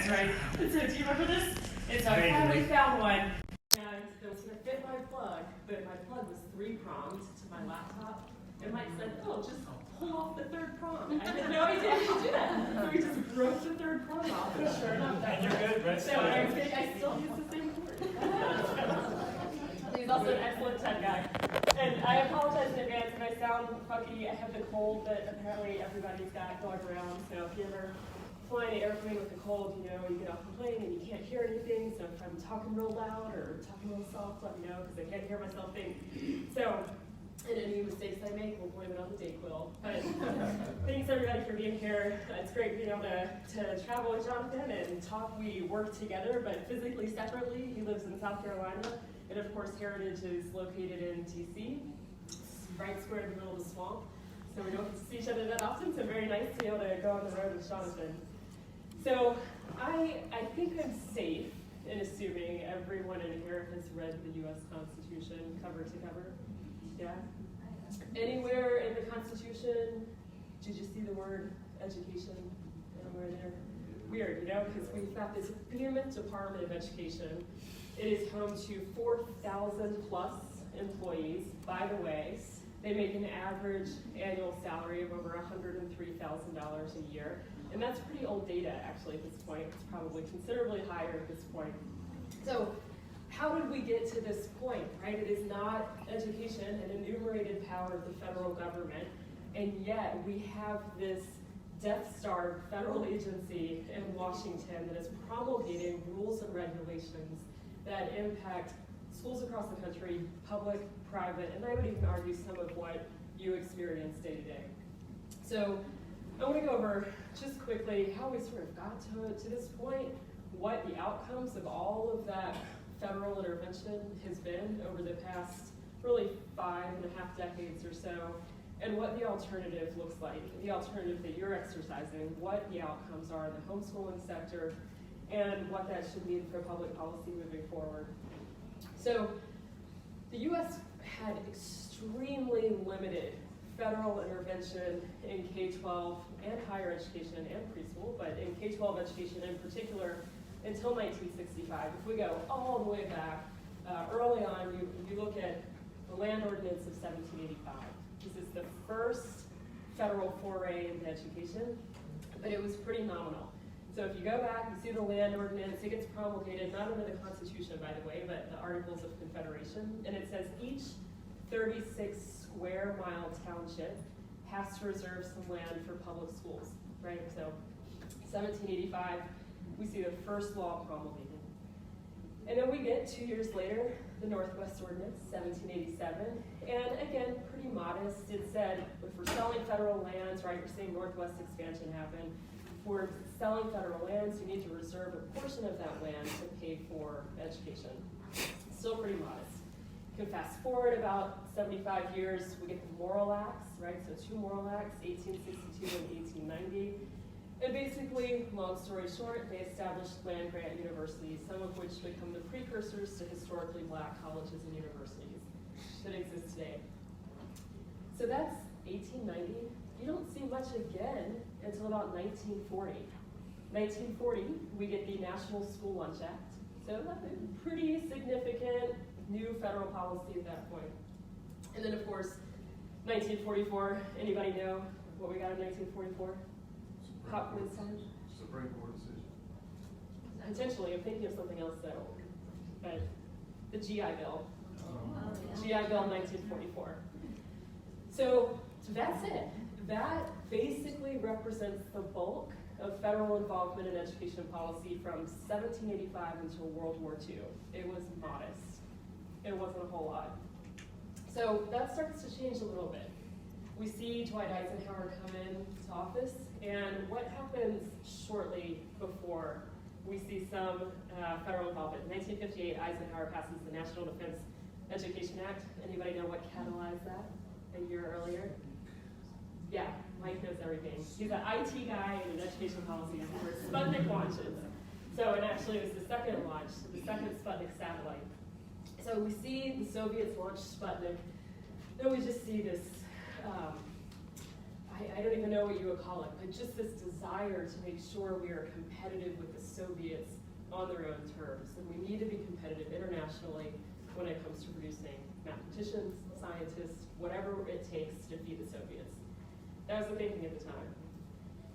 guys, right? And so, do you remember this? And so I finally found one, and it was going to fit my plug, but my plug was 3-pronged to my laptop. And Mike said, oh, just pull off the 3rd prong. I had no idea I could do that. So we just broke the 3rd prong off, and sure enough, and you're good, right? So I still use the same cord. He's also an excellent tech guy. And I apologize in advance if I sound funky. I have the cold that apparently everybody's got going around. So if you ever fly in an airplane with a cold, you know, you get off the plane and you can't hear anything. So if I'm talking real loud or talking real soft, let me know because I can't hear myself think. So, and any mistakes I make, we'll blame it on the Dayquil. But thanks everybody for being here. It's great being able to travel with Jonathan and talk. We work together, but physically separately. He lives in South Carolina. And of course, Heritage is located in DC, right square in the middle of the swamp. So we don't see each other that often, so very nice to be able to go on the road with Jonathan. So I think I'm safe in assuming everyone in here has read the U.S. Constitution cover to cover. Yeah? Anywhere in the Constitution, did you see the word education anywhere there? Weird, you know, because we've got this behemoth Department of Education. It is home to 4,000 plus employees. By the way, they make an average annual salary of over $103,000 a year. And that's pretty old data, actually, at this point. It's probably considerably higher at this point. So how did we get to this point, right? It is not education, an enumerated power of the federal government, and yet we have this Death Star federal agency in Washington that is promulgating rules and regulations that impact schools across the country, public, private, and I would even argue some of what you experience day to day. So I want to go over just quickly how we sort of got to this point, what the outcomes of all of that federal intervention has been over the past really 5.5 decades or so, and what the alternative looks like, the alternative that you're exercising, what the outcomes are in the homeschooling sector, and what that should mean for public policy moving forward. So the U.S. had extremely limited federal intervention in K-12 and higher education and preschool, but in K-12 education in particular until 1965. If we go all the way back, early on, you look at the Land Ordinance of 1785. This is the first federal foray into education, but it was pretty nominal. So if you go back, you see the Land Ordinance, it gets promulgated not under the Constitution, by the way, but the Articles of Confederation, and it says each 36 square mile township has to reserve some land for public schools, right? So 1785, we see the first law promulgated. And then we get 2 years later, the Northwest Ordinance, 1787, and again, pretty modest. It said, if we're selling federal lands, right, we're seeing Northwest expansion happen, for selling federal lands, you need to reserve a portion of that land to pay for education. Still pretty modest. You can fast forward about 75 years, we get the Morrill Acts, right? So 2 Morrill Acts, 1862 and 1890. And basically, long story short, they established land-grant universities, some of which become the precursors to historically black colleges and universities that exist today. So that's 1890. You don't see much again until about 1940. 1940, we get the National School Lunch Act. So that's a pretty significant new federal policy at that point. And then, of course, 1944, anybody know what we got in 1944? Supreme Court decision. Potentially, I'm thinking of something else though, but the GI Bill. GI Bill 1944. So that's it. That basically represents the bulk of federal involvement in education policy from 1785 until World War II. It was modest. It wasn't a whole lot. So that starts to change a little bit. We see Dwight Eisenhower come into office, and what happens shortly before we see some federal involvement? In 1958, Eisenhower passes the National Defense Education Act. Anybody know what catalyzed that a year earlier? Yeah, Mike knows everything. He's an IT guy and an education policy for Sputnik launches. So it actually was the second launch, the second Sputnik satellite. So we see the Soviets launch Sputnik, then we just see this I don't even know what you would call it, but just this desire to make sure we are competitive with the Soviets on their own terms. And we need to be competitive internationally when it comes to producing mathematicians, scientists, whatever it takes to defeat the Soviets. That was the thinking at the time.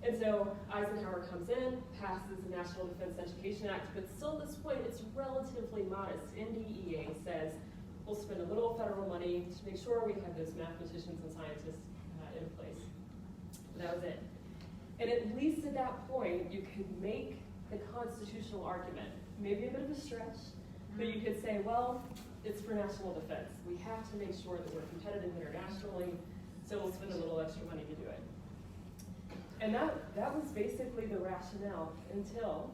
And so Eisenhower comes in, passes the National Defense Education Act, but still at this point it's relatively modest. NDEA says we'll spend a little federal money to make sure we have those mathematicians and scientists in place. That was it. And at least at that point, you could make the constitutional argument, maybe a bit of a stretch, but you could say, well, it's for national defense. We have to make sure that we're competitive internationally, so we'll spend a little extra money to do it. And that was basically the rationale until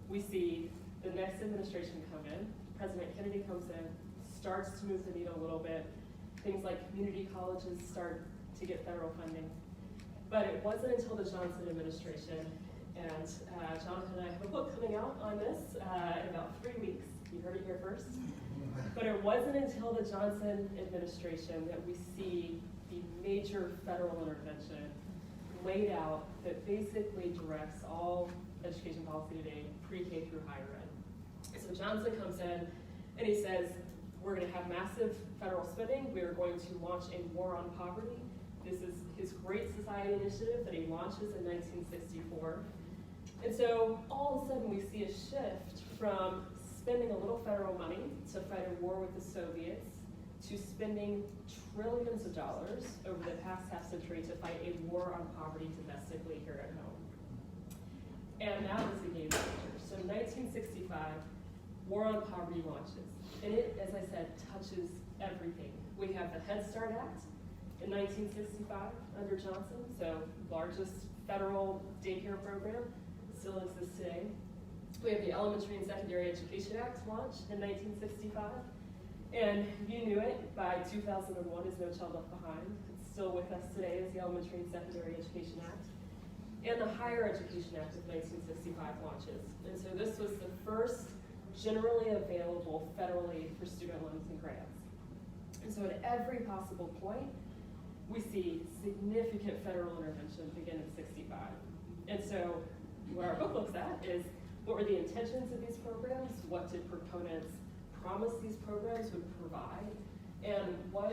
we see the next administration come in. President Kennedy comes in, starts to move the needle a little bit. Things like community colleges start to get federal funding. But it wasn't until the Johnson administration, and Jonathan and I have a book coming out on this in about 3 weeks. You heard it here first. But it wasn't until the Johnson administration that we see the major federal intervention laid out that basically directs all education policy today, pre-K through higher ed. So Johnson comes in and he says, we're going to have massive federal spending. We are going to launch a war on poverty. This is his Great Society initiative that he launches in 1964. And so all of a sudden we see a shift from spending a little federal money to fight a war with the Soviets to spending trillions of dollars over the past half century to fight a war on poverty domestically here at home. And that was the game changer. So 1965, War on Poverty launches. And it, as I said, touches everything. We have the Head Start Act in 1965 under Johnson, so largest federal daycare program, still exists today. We have the Elementary and Secondary Education Act launched in 1965. And you knew it, by 2001 is No Child Left Behind. It's still with us today as the Elementary and Secondary Education Act. And the Higher Education Act of 1965 launches. And so this was the first generally available federal aid for student loans and grants. And so at every possible point, we see significant federal intervention begin in 65. And so what our book looks at is what were the intentions of these programs, what did proponents promise these programs would provide, and what,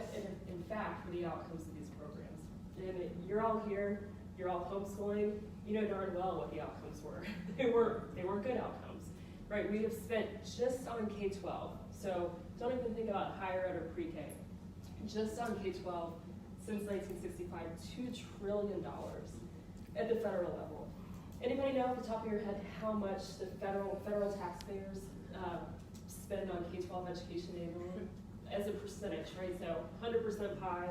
in fact, were the outcomes of these programs. And you're all here, you're all homeschooling, you know darn well what the outcomes were. They weren't good outcomes, right? We have spent just on K-12, so don't even think about higher ed or pre-K, just on K-12 since 1965, $2 trillion at the federal level. Anybody know off the top of your head how much the federal taxpayers spend on K-12 education annually as a percentage, right? So 100% pie,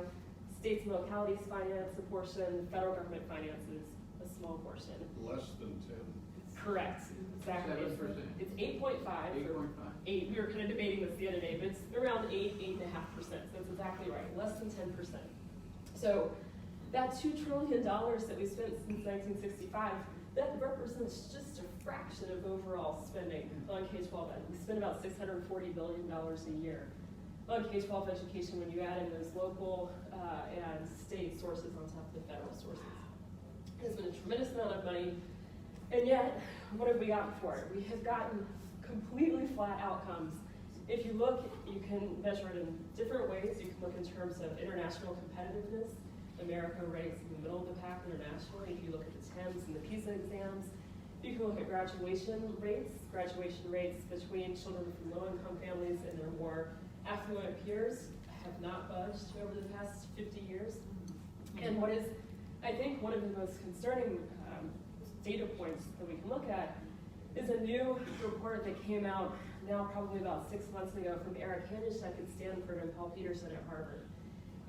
states and localities finance a portion, federal government finances a small portion. Less than 10. Correct, exactly. 7%. It's 8.5. 8.5. 8, we were kind of debating this the other day, but it's around 8.5%, so it's exactly right, less than 10%. So that $2 trillion that we spent since 1965, that represents just a fraction of overall spending on K-12 ed. We spend about $640 billion a year on K-12 education when you add in those local and state sources on top of the federal sources. It's been a tremendous amount of money, and yet, what have we gotten for it? We have gotten completely flat outcomes. If you look, you can measure it in different ways. You can look in terms of international competitiveness. America ranks in the middle of the pack internationally. If you look at the TEMS and the PISA exams, you can look at graduation rates between children from low-income families and their more affluent peers have not budged over the past 50 years. And what is, I think, one of the most concerning data points that we can look at is a new report that came out now probably about 6 months ago from Eric Hanishek at Stanford and Paul Peterson at Harvard.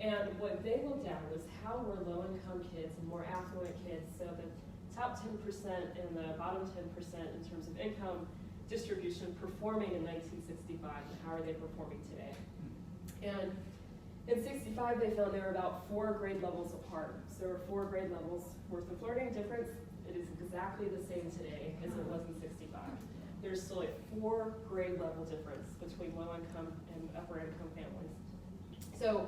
And what they looked at was how were low-income kids and more affluent kids, so the top 10% and the bottom 10% in terms of income distribution performing in 1965, and how are they performing today? And in 65, they found they were about 4 grade levels apart. So there were 4 grade levels worth of learning difference. It is exactly the same today as it was in 65. There's still a 4 grade level difference between low-income and upper-income families. So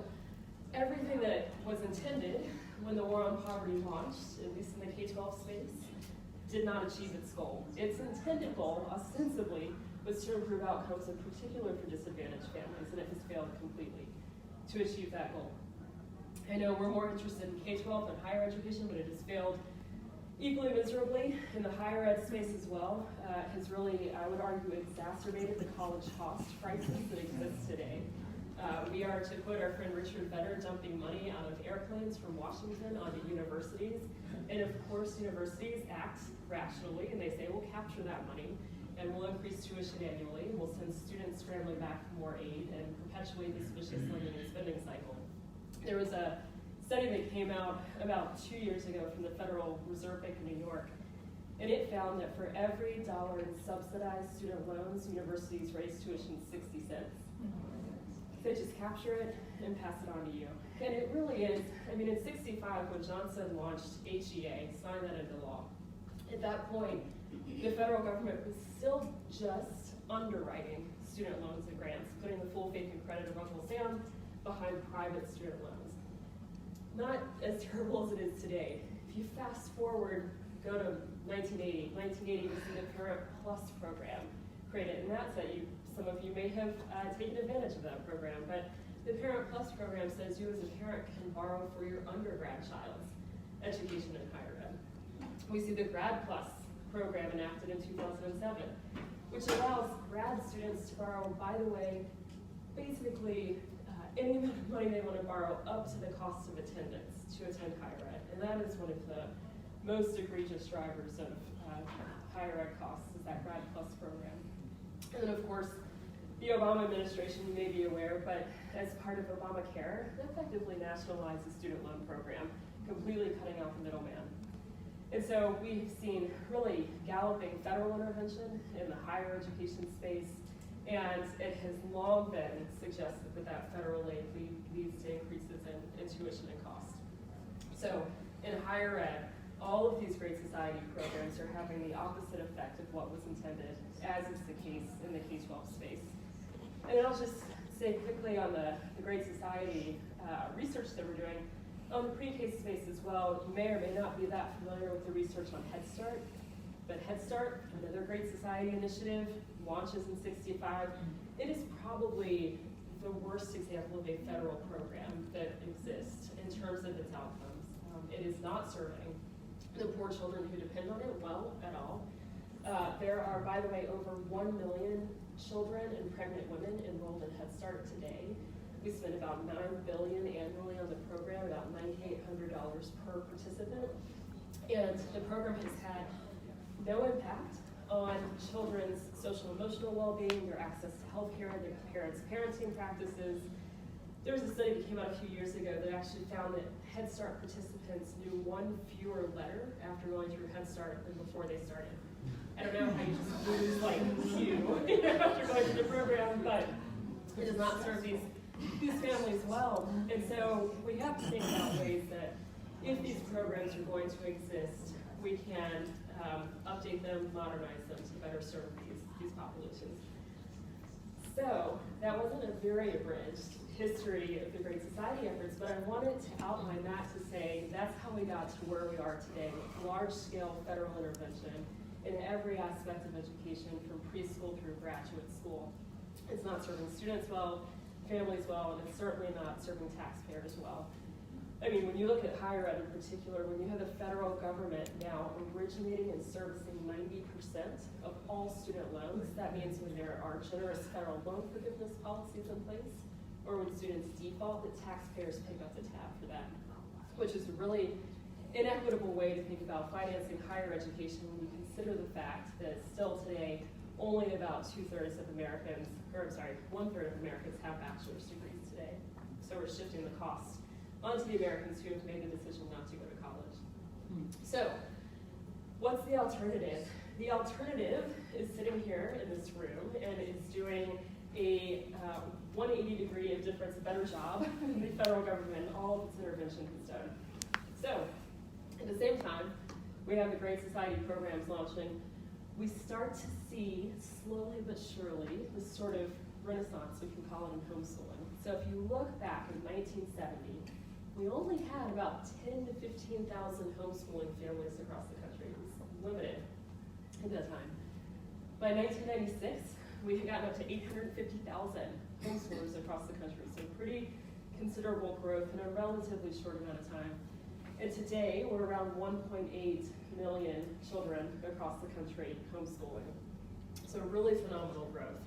everything that was intended when the war on poverty launched, at least in the K-12 space, did not achieve its goal. Its intended goal, ostensibly, was to improve outcomes, in particular for disadvantaged families, and it has failed completely to achieve that goal. I know we're more interested in K-12 than higher education, but it has failed equally miserably in the higher ed space as well. Has really, I would argue, exacerbated the college cost crisis that exists today. We are, to quote our friend Richard Vedder, dumping money out of airplanes from Washington onto universities. And of course, universities act rationally, and they say, we'll capture that money, and we'll increase tuition annually, and we'll send students scrambling back for more aid, and perpetuate this vicious lending and spending cycle. There was a study that came out about 2 years ago from the Federal Reserve Bank of New York, and it found that for every dollar in subsidized student loans, universities raise tuition 60 cents. They just capture it and pass it on to you. And it really is, I mean, in '65, when Johnson launched HEA, signed that into law, at that point, the federal government was still just underwriting student loans and grants, putting the full faith and credit of Uncle Sam behind private student loans. Not as terrible as it is today. If you fast forward, go to 1980 we see the Parent Plus program created, and that's that some of you may have taken advantage of that program, but the Parent Plus program says you as a parent can borrow for your undergrad child's education in higher ed. We see the Grad Plus program enacted in 2007, which allows grad students to borrow, by the way, basically any amount of money they want to borrow up to the cost of attendance to attend higher ed. And that is one of the most egregious drivers of higher ed costs, is that Grad Plus program. And then of course, the Obama administration, you may be aware, but as part of Obamacare, effectively nationalized the student loan program, completely cutting out the middleman. And so we've seen really galloping federal intervention in the higher education space, and it has long been suggested that federal aid leads to increases in tuition and cost. So in higher ed, all of these Great Society programs are having the opposite effect of what was intended, as is the case in the K-12 space. And I'll just say quickly on the Great Society research that we're doing, on the pre-K space as well, you may or may not be that familiar with the research on Head Start, but Head Start, another Great Society initiative, launches in '65. It is probably the worst example of a federal program that exists in terms of its outcomes. It is not serving the poor children who depend on it well at all. There are, by the way, over 1 million children and pregnant women enrolled in Head Start today. We spend about $9 billion annually on the program, about $9,800 per participant. And the program has had no impact on children's social and emotional well-being, their access to healthcare, their parents' parenting practices. There was a study that came out a few years ago that actually found that Head Start participants knew one fewer letter after going through Head Start than before they started. I don't know how you just lose like Q after going through the program, but it does not serve these families well. And so we have to think about ways that if these programs are going to exist, we can update them, modernize them to better serve these populations. So that wasn't a very abridged history of the Great Society efforts, but I wanted to outline that to say that's how we got to where we are today, with large-scale federal intervention in every aspect of education from preschool through graduate school. It's not serving students well, families well, and it's certainly not serving taxpayers well. I mean, when you look at higher ed in particular, when you have the federal government now originating and servicing 90% of all student loans, that means when there are generous federal loan forgiveness policies in place, or when students default, the taxpayers pick up the tab for that, which is a really inequitable way to think about financing higher education when you consider the fact that still today, only about 1/3 of Americans have bachelor's degrees today. So we're shifting the cost onto the Americans who have made the decision not to go to college. So what's the alternative? The alternative is sitting here in this room and is doing a 180-degree of difference, a better job than the federal government, all of its intervention has done. So at the same time, we have the Great Society programs launching. We start to see, slowly but surely, this sort of renaissance, we can call it, in homeschooling. So if you look back in 1970, we only had about 10 to 15,000 homeschooling families across the country. It was limited at that time. By 1996, we had gotten up to 850,000 homeschoolers across the country, so pretty considerable growth in a relatively short amount of time. And today, we're around 1.8 million children across the country homeschooling. So really phenomenal growth.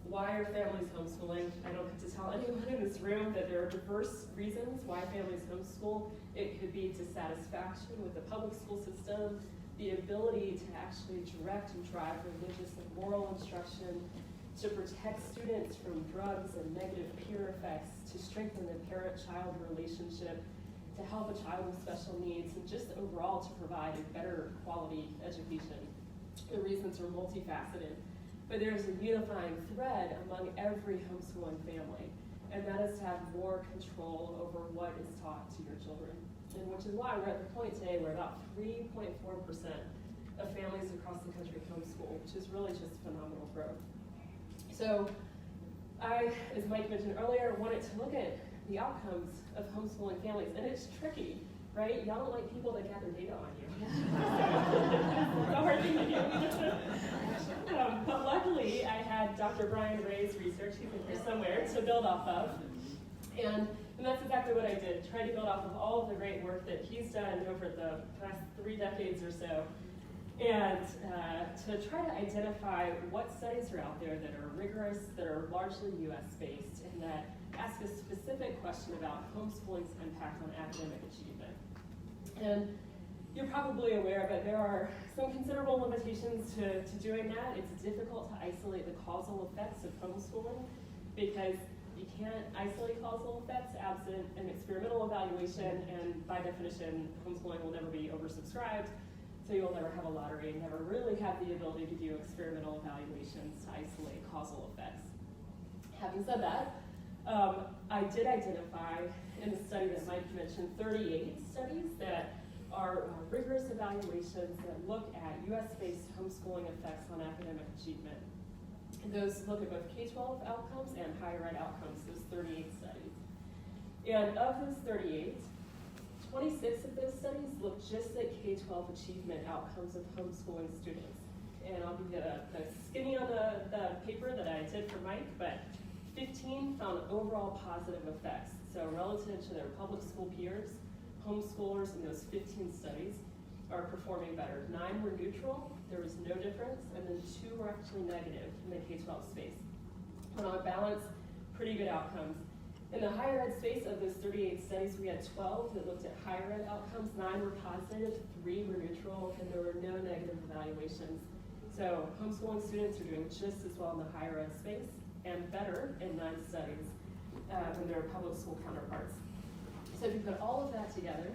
Why are families homeschooling? I don't get to tell anyone in this room that there are diverse reasons why families homeschool. It could be dissatisfaction with the public school system, the ability to actually direct and drive religious and moral instruction, to protect students from drugs and negative peer effects, to strengthen the parent-child relationship, to help a child with special needs, and just overall to provide a better quality education. The reasons are multifaceted, but there's a unifying thread among every homeschooling family, and that is to have more control over what is taught to your children. And which is why we're at the point today where about 3.4% of families across the country homeschool, which is really just phenomenal growth. So I, as Mike mentioned earlier, wanted to look at the outcomes of homeschooling families, and it's tricky, right? Y'all don't like people that gather data on you. It's a hard thing to do. But luckily, I had Dr. Brian Ray's research, he's in here somewhere, to build off of. And that's exactly what I did, try to build off of all of the great work that he's done over the past 3 decades or so, and to try to identify what studies are out there that are rigorous, that are largely US-based, and that ask a specific question about homeschooling's impact on academic achievement. And you're probably aware, but there are some considerable limitations to doing that. It's difficult to isolate the causal effects of homeschooling because you can't isolate causal effects absent an experimental evaluation, and by definition, homeschooling will never be oversubscribed, so you'll never have a lottery and never really have the ability to do experimental evaluations to isolate causal effects. Having said that, I did identify in the study that Mike mentioned 38 studies that are rigorous evaluations that look at US-based homeschooling effects on academic achievement. And those look at both K-12 outcomes and higher ed outcomes, those 38 studies. And of those 38, 26 of those studies look just at K-12 achievement outcomes of homeschooling students. And I'll give you the skinny on the paper that I did for Mike, but 15 found overall positive effects. So relative to their public school peers, homeschoolers in those 15 studies are performing better. 9 were neutral, there was no difference, and then 2 were actually negative in the K-12 space. But on balance, pretty good outcomes. In the higher ed space, of those 38 studies, we had 12 that looked at higher ed outcomes. 9 were positive, 3 were neutral, and there were no negative evaluations. So homeschooling students are doing just as well in the higher ed space and better in 9 studies than their public school counterparts. So if you put all of that together,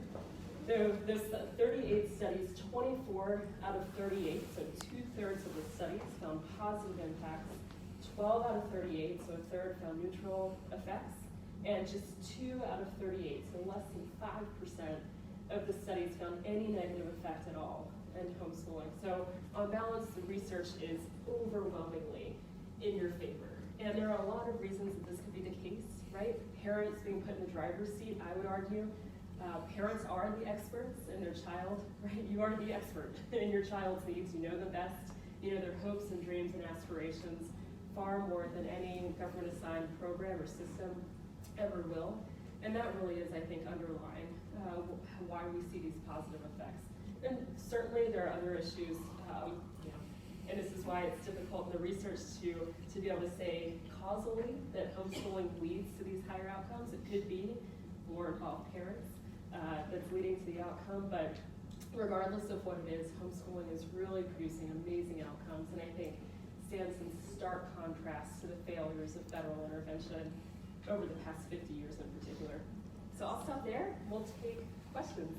those 38 studies, 24 out of 38, so 2/3 of the studies found positive impacts, 12 out of 38, so 1/3 found neutral effects, and just 2 out of 38, so less than 5% of the studies found any negative effect at all in homeschooling. So on balance, the research is overwhelmingly in your favor. And there are a lot of reasons that this could be the case, right? Parents being put in the driver's seat, I would argue. Parents are the experts in their child, right? You are the expert in your child's needs. You know them best. You know their hopes and dreams and aspirations far more than any government-assigned program or system ever will. And that really is, I think, underlying why we see these positive effects. And certainly there are other issues, and this is why it's difficult in the research to be able to say causally that homeschooling leads to these higher outcomes. It could be more involved parents that's leading to the outcome, but regardless of what it is, homeschooling is really producing amazing outcomes, and I think stands in stark contrast to the failures of federal intervention over the past 50 years in particular. So I'll stop there. We'll take questions.